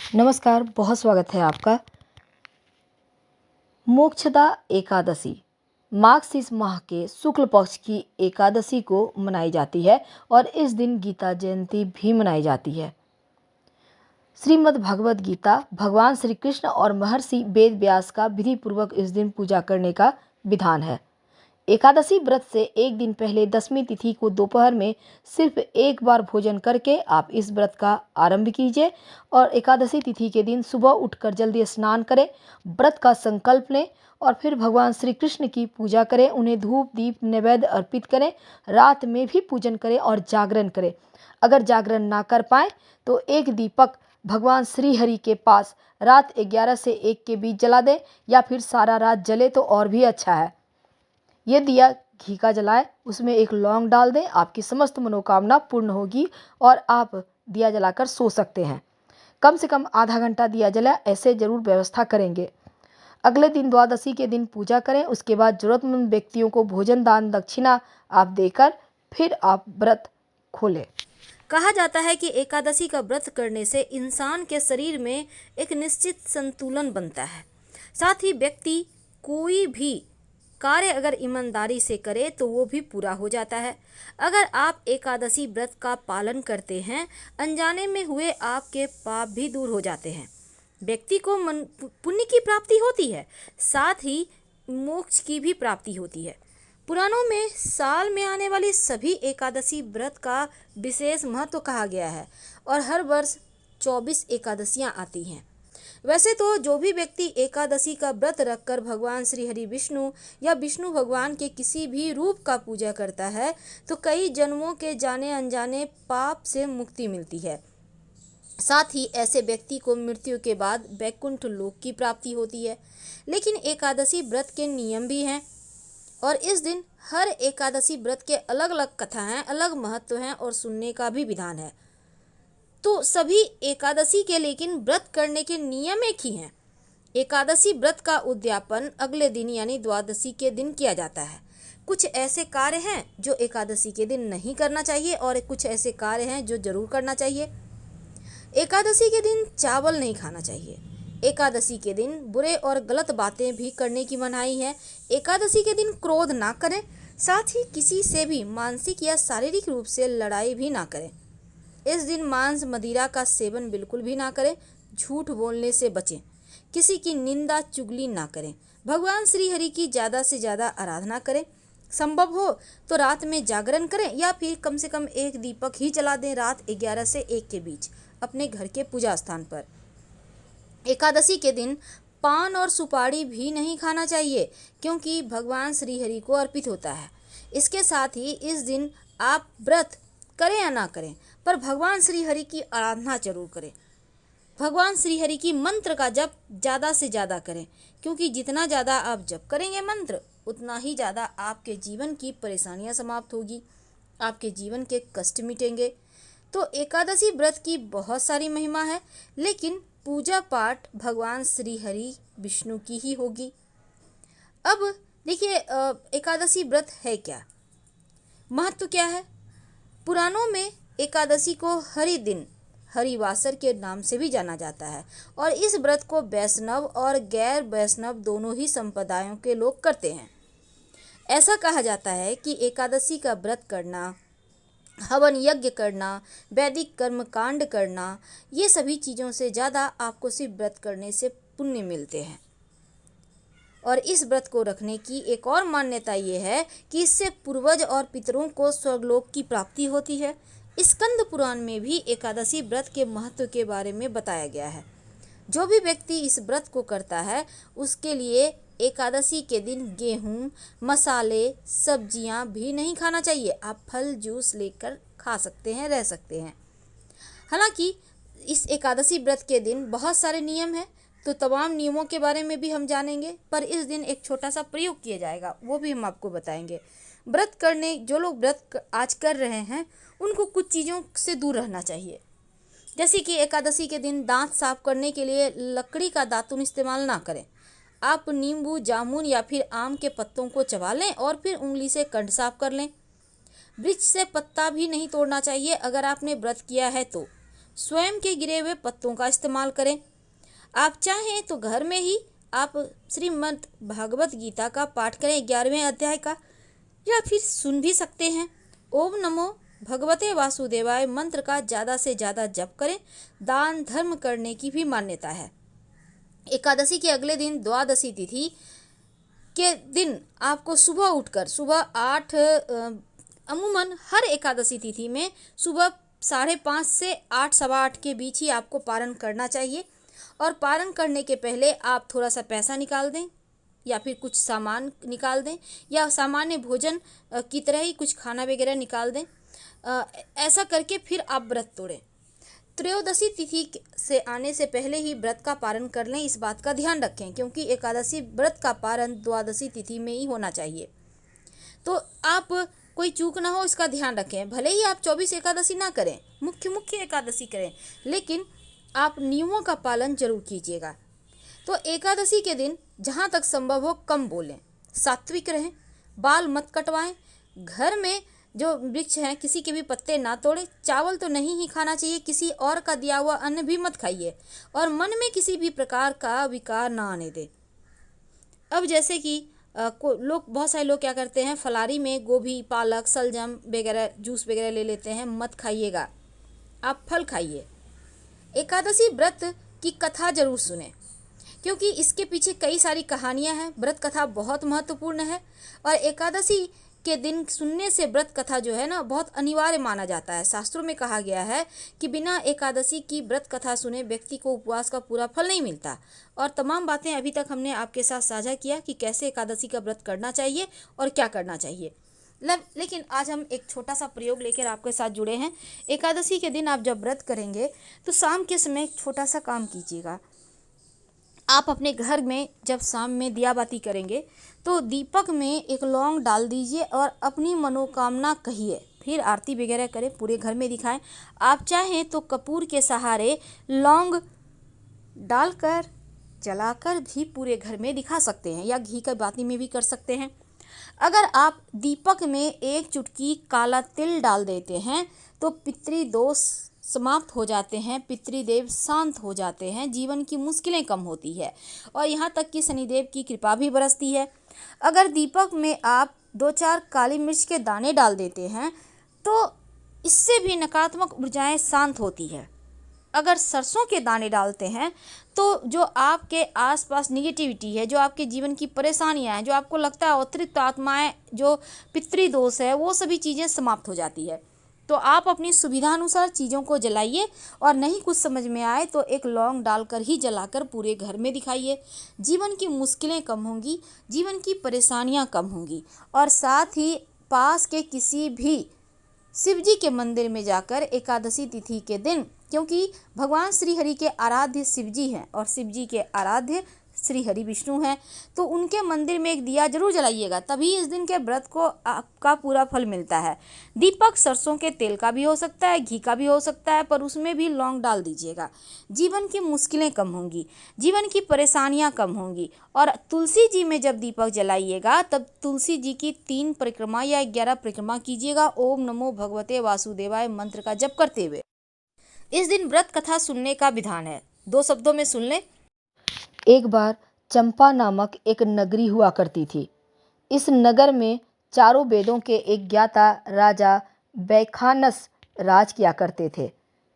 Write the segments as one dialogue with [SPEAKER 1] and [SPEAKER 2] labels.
[SPEAKER 1] नमस्कार, बहुत स्वागत है आपका। मोक्षदा एकादशी मार्गशीर्ष माह के शुक्ल पक्ष की एकादशी को मनाई जाती है और इस दिन गीता जयंती भी मनाई जाती है। श्रीमद् भगवद गीता भगवान श्री कृष्ण और महर्षि वेद व्यास का विधि पूर्वक इस दिन पूजा करने का विधान है। एकादशी व्रत से एक दिन पहले दसवीं तिथि को दोपहर में सिर्फ एक बार भोजन करके आप इस व्रत का आरंभ कीजिए और एकादशी तिथि के दिन सुबह उठकर जल्दी स्नान करें, व्रत का संकल्प लें और फिर भगवान श्री कृष्ण की पूजा करें, उन्हें धूप दीप नैवेद्य अर्पित करें, रात में भी पूजन करें और जागरण करें। अगर जागरण ना कर पाए तो एक दीपक भगवान श्री हरि के पास रात 11 से 1 के बीच जला दें या फिर सारा रात जले तो और भी अच्छा है। ये दिया घी का जलाए, उसमें एक लौंग डाल दें, आपकी समस्त मनोकामना पूर्ण होगी और आप दिया जलाकर सो सकते हैं। कम से कम आधा घंटा दिया जला, ऐसे जरूर व्यवस्था करेंगे। अगले दिन द्वादशी के दिन पूजा करें, उसके बाद जरूरतमंद व्यक्तियों को भोजन दान दक्षिणा आप देकर फिर आप व्रत खोलें।
[SPEAKER 2] कहा जाता है कि एकादशी का व्रत करने से इंसान के शरीर में एक निश्चित संतुलन बनता है। साथ ही व्यक्ति कोई भी कार्य अगर ईमानदारी से करे तो वो भी पूरा हो जाता है। अगर आप एकादशी व्रत का पालन करते हैं, अनजाने में हुए आपके पाप भी दूर हो जाते हैं। व्यक्ति को पुण्य की प्राप्ति होती है, साथ ही मोक्ष की भी प्राप्ति होती है। पुराणों में साल में आने वाली सभी एकादशी व्रत का विशेष महत्व कहा गया है और हर वर्ष 24 एकादशियां आती हैं। वैसे तो जो भी व्यक्ति एकादशी का व्रत रखकर भगवान श्री हरि विष्णु या विष्णु भगवान के किसी भी रूप का पूजा करता है तो कई जन्मों के जाने अनजाने पाप से मुक्ति मिलती है। साथ ही ऐसे व्यक्ति को मृत्यु के बाद वैकुंठ लोक की प्राप्ति होती है। लेकिन एकादशी व्रत के नियम भी हैं और इस दिन हर एकादशी व्रत के अलग अलग कथा हैं, अलग महत्व हैं और सुनने का भी विधान है। तो सभी एकादशी के लेकिन व्रत करने के नियम एक ही हैं। एकादशी व्रत का उद्यापन अगले दिन यानी द्वादशी के दिन किया जाता है। कुछ ऐसे कार्य हैं जो एकादशी के दिन नहीं करना चाहिए और कुछ ऐसे कार्य हैं जो जरूर करना चाहिए। एकादशी के दिन चावल नहीं खाना चाहिए। एकादशी के दिन बुरे और गलत बातें भी करने की मनाही है। एकादशी के दिन क्रोध ना करें, साथ ही किसी से भी मानसिक या शारीरिक रूप से लड़ाई भी ना करें। इस दिन मांस मदिरा का सेवन बिल्कुल भी ना करें, झूठ बोलने से बचें, किसी की निंदा चुगली ना करें, भगवान श्री हरि की ज़्यादा से ज़्यादा आराधना करें। संभव हो तो रात में जागरण करें या फिर कम से कम एक दीपक ही जला दें रात 11 से 1 के बीच अपने घर के पूजा स्थान पर। एकादशी के दिन पान और सुपारी भी नहीं खाना चाहिए क्योंकि भगवान श्री हरि को अर्पित होता है। इसके साथ ही इस दिन आप व्रत करें या ना करें पर भगवान श्री हरि की आराधना जरूर करें। भगवान श्री हरि की मंत्र का जप ज़्यादा से ज़्यादा करें क्योंकि जितना ज़्यादा आप जप करेंगे मंत्र उतना ही ज़्यादा आपके जीवन की परेशानियां समाप्त होगी, आपके जीवन के कष्ट मिटेंगे। तो एकादशी व्रत की बहुत सारी महिमा है, लेकिन पूजा पाठ भगवान श्री हरि विष्णु की ही होगी। अब देखिए एकादशी व्रत है क्या, महत्व क्या है। पुराणों में एकादशी को हरि दिन हरिवासर के नाम से भी जाना जाता है और इस व्रत को वैष्णव और गैर वैष्णव दोनों ही संप्रदायों के लोग करते हैं। ऐसा कहा जाता है कि एकादशी का व्रत करना, हवन यज्ञ करना, वैदिक कर्म कांड करना, ये सभी चीज़ों से ज़्यादा आपको सिर्फ व्रत करने से पुण्य मिलते हैं। और इस व्रत को रखने की एक और मान्यता ये है कि इससे पूर्वज और पितरों को स्वर्गलोक की प्राप्ति होती है। स्कंद पुराण में भी एकादशी व्रत के महत्व के बारे में बताया गया है। जो भी व्यक्ति इस व्रत को करता है उसके लिए एकादशी के दिन गेहूँ, मसाले, सब्जियां भी नहीं खाना चाहिए। आप फल जूस लेकर खा सकते हैं, रह सकते हैं। हालांकि इस एकादशी व्रत के दिन बहुत सारे नियम हैं, तो तमाम नियमों के बारे में भी हम जानेंगे, पर इस दिन एक छोटा सा प्रयोग किया जाएगा वो भी हम आपको बताएंगे। व्रत करने जो लोग व्रत आज कर रहे हैं उनको कुछ चीज़ों से दूर रहना चाहिए। जैसे कि एकादशी के दिन दांत साफ करने के लिए लकड़ी का दातुन इस्तेमाल ना करें। आप नींबू, जामुन या फिर आम के पत्तों को चबा लें और फिर उंगली से कंठ साफ कर लें। वृक्ष से पत्ता भी नहीं तोड़ना चाहिए अगर आपने व्रत किया है तो। स्वयं के गिरे हुए पत्तों का इस्तेमाल करें। आप चाहें तो घर में ही आप श्रीमद् भागवत गीता का पाठ करें 11वें अध्याय का, या फिर सुन भी सकते हैं। ओम नमो भगवते वासुदेवाय मंत्र का ज़्यादा से ज़्यादा जप करें। दान धर्म करने की भी मान्यता है। एकादशी के अगले दिन द्वादशी तिथि के दिन आपको सुबह उठकर सुबह 8 अमूमन हर एकादशी तिथि में सुबह 5:30 से 8 सवा 8 के बीच ही आपको पारण करना चाहिए। और पारण करने के पहले आप थोड़ा सा पैसा निकाल दें या फिर कुछ सामान निकाल दें, या सामान्य भोजन की तरह ही कुछ खाना वगैरह निकाल दें। ऐसा करके फिर आप व्रत तोड़ें। त्रयोदशी तिथि से आने से पहले ही व्रत का पारण कर लें, इस बात का ध्यान रखें, क्योंकि एकादशी व्रत का पारण द्वादशी तिथि में ही होना चाहिए। तो आप कोई चूक ना हो, इसका ध्यान रखें। भले ही आप 24 एकादशी ना करें, मुख्य एकादशी करें, लेकिन आप नियमों का पालन जरूर कीजिएगा। तो एकादशी के दिन जहाँ तक संभव हो कम बोलें, सात्विक रहें, बाल मत कटवाएं, घर में जो वृक्ष हैं किसी के भी पत्ते ना तोड़ें, चावल तो नहीं ही खाना चाहिए, किसी और का दिया हुआ अन्न भी मत खाइए, और मन में किसी भी प्रकार का विकार ना आने दें। अब जैसे कि बहुत सारे लोग क्या करते हैं, फलारी में गोभी, पालक, सलजम वगैरह जूस वगैरह ले लेते हैं। मत खाइएगा, आप फल खाइए। एकादशी व्रत की कथा जरूर सुने, क्योंकि इसके पीछे कई सारी कहानियां हैं। व्रत कथा बहुत महत्वपूर्ण है, और एकादशी के दिन सुनने से व्रत कथा जो है ना बहुत अनिवार्य माना जाता है। शास्त्रों में कहा गया है कि बिना एकादशी की व्रत कथा सुने व्यक्ति को उपवास का पूरा फल नहीं मिलता। और तमाम बातें अभी तक हमने आपके साथ साझा किया कि कैसे एकादशी का व्रत करना चाहिए और क्या करना चाहिए। लेकिन आज हम एक छोटा सा प्रयोग लेकर आपके साथ जुड़े हैं। एकादशी के दिन आप जब व्रत करेंगे तो शाम के समय एक छोटा सा काम कीजिएगा। आप अपने घर में जब शाम में दिया बाती करेंगे तो दीपक में एक लौंग डाल दीजिए और अपनी मनोकामना कहिए, फिर आरती वगैरह करें, पूरे घर में दिखाएं। आप चाहें तो कपूर के सहारे लौंग डालकर जलाकर भी पूरे घर में दिखा सकते हैं, या घी का बाती में भी कर सकते हैं। अगर आप दीपक में एक चुटकी काला तिल डाल देते हैं तो पितृदोष समाप्त हो जाते हैं, पितृदेव शांत हो जाते हैं, जीवन की मुश्किलें कम होती है, और यहाँ तक कि शनिदेव की कृपा भी बरसती है। अगर दीपक में आप 2-4 काली मिर्च के दाने डाल देते हैं तो इससे भी नकारात्मक ऊर्जाएं शांत होती है। अगर सरसों के दाने डालते हैं तो जो आपके आसपास निगेटिविटी है, जो आपके जीवन की परेशानियां हैं, जो आपको लगता है अतिरिक्त आत्माएं, जो पितृदोष है, वो सभी चीज़ें समाप्त हो जाती है। तो आप अपनी सुविधानुसार चीज़ों को जलाइए, और नहीं कुछ समझ में आए तो एक लौंग डालकर ही जलाकर पूरे घर में दिखाइए। जीवन की मुश्किलें कम होंगी, जीवन की परेशानियां कम होंगी। और साथ ही पास के किसी भी शिव जी के मंदिर में जाकर एकादशी तिथि के दिन, क्योंकि भगवान श्री हरि के आराध्य शिव जी हैं और शिव जी के आराध्य श्री हरि विष्णु हैं, तो उनके मंदिर में एक दिया जरूर जलाइएगा, तभी इस दिन के व्रत को आपका पूरा फल मिलता है। दीपक सरसों के तेल का भी हो सकता है, घी का भी हो सकता है, पर उसमें भी लौंग डाल दीजिएगा। जीवन की मुश्किलें कम होंगी, जीवन की परेशानियां कम होंगी। और तुलसी जी में जब दीपक जलाइएगा तब तुलसी जी की 3 परिक्रमा या 11 परिक्रमा कीजिएगा, ओम नमो भगवते वासुदेवाय मंत्र का जप करते हुए। इस दिन व्रत कथा सुनने का विधान है, 2 शब्दों में सुन लें।
[SPEAKER 1] एक बार चंपा नामक एक नगरी हुआ करती थी। इस नगर में चारों वेदों के एक ज्ञाता राजा वैखानस राज किया करते थे।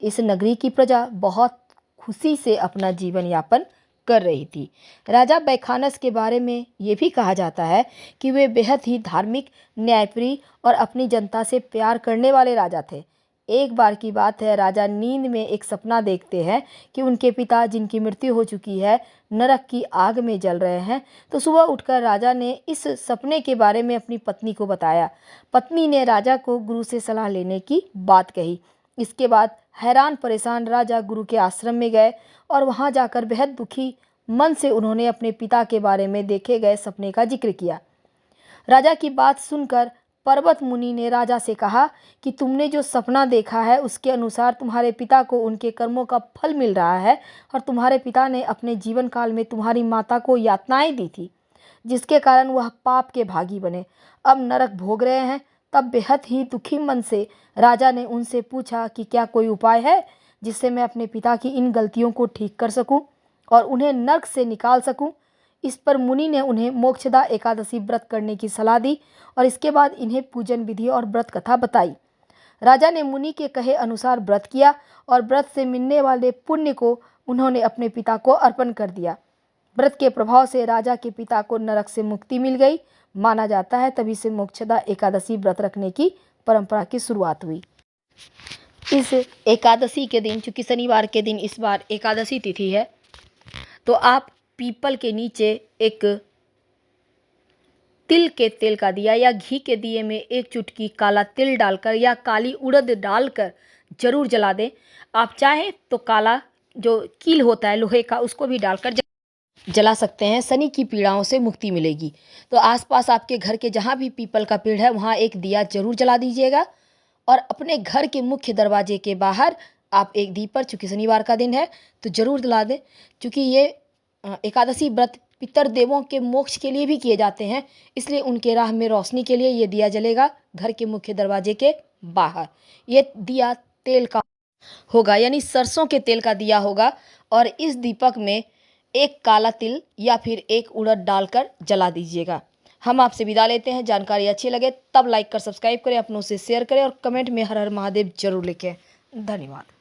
[SPEAKER 1] इस नगरी की प्रजा बहुत खुशी से अपना जीवन यापन कर रही थी। राजा वैखानस के बारे में ये भी कहा जाता है कि वे बेहद ही धार्मिक, न्यायप्रिय और अपनी जनता से प्यार करने वाले राजा थे। एक बार की बात है, राजा नींद में एक सपना देखते हैं कि उनके पिता, जिनकी मृत्यु हो चुकी है, नरक की आग में जल रहे हैं। तो सुबह उठकर राजा ने इस सपने के बारे में अपनी पत्नी को बताया। पत्नी ने राजा को गुरु से सलाह लेने की बात कही। इसके बाद हैरान परेशान राजा गुरु के आश्रम में गए और वहां जाकर बेहद दुखी मन से उन्होंने अपने पिता के बारे में देखे गए सपने का जिक्र किया। राजा की बात सुनकर पर्वत मुनि ने राजा से कहा कि तुमने जो सपना देखा है उसके अनुसार तुम्हारे पिता को उनके कर्मों का फल मिल रहा है, और तुम्हारे पिता ने अपने जीवन काल में तुम्हारी माता को यातनाएं दी थी, जिसके कारण वह पाप के भागी बने, अब नरक भोग रहे हैं। तब बेहद ही दुखी मन से राजा ने उनसे पूछा कि क्या कोई उपाय है जिससे मैं अपने पिता की इन गलतियों को ठीक कर सकूं और उन्हें नर्क से निकाल सकूं। इस पर मुनि ने उन्हें मोक्षदा एकादशी व्रत करने की सलाह दी और इसके बाद इन्हें पूजन विधि और व्रत कथा बताई। राजा ने मुनि के कहे अनुसार व्रत किया और व्रत से मिलने वाले पुण्य को उन्होंने अपने पिता को अर्पण कर दिया। व्रत के प्रभाव से राजा के पिता को नरक से मुक्ति मिल गई। माना जाता है तभी से मोक्षदा एकादशी व्रत रखने की परंपरा की शुरुआत हुई। इस एकादशी के दिन, चूंकि शनिवार के दिन इस बार एकादशी तिथि है, तो आप पीपल के नीचे एक तिल के तेल का दिया या घी के दिए में एक चुटकी काला तिल डालकर या काली उड़द डालकर जरूर जला दें। आप चाहें तो काला जो कील होता है लोहे का, उसको भी डालकर जला सकते हैं। शनि की पीड़ाओं से मुक्ति मिलेगी। तो आसपास आपके घर के जहाँ भी पीपल का पेड़ है वहाँ एक दिया जरूर जला दीजिएगा और अपने घर के मुख्य दरवाजे के बाहर आप एक दीपक, चूँकि शनिवार का दिन है तो जरूर जला दें। चूँकि ये एकादशी व्रत पितर देवों के मोक्ष के लिए भी किए जाते हैं, इसलिए उनके राह में रोशनी के लिए ये दिया जलेगा घर के मुख्य दरवाजे के बाहर। ये दिया तेल का होगा, यानी सरसों के तेल का दिया होगा और इस दीपक में एक काला तिल या फिर एक उड़द डालकर जला दीजिएगा। हम आपसे विदा लेते हैं। जानकारी अच्छी लगे तब लाइक कर सब्सक्राइब करें, अपनों से शेयर करें और कमेंट में हर हर महादेव जरूर लिखें। धन्यवाद।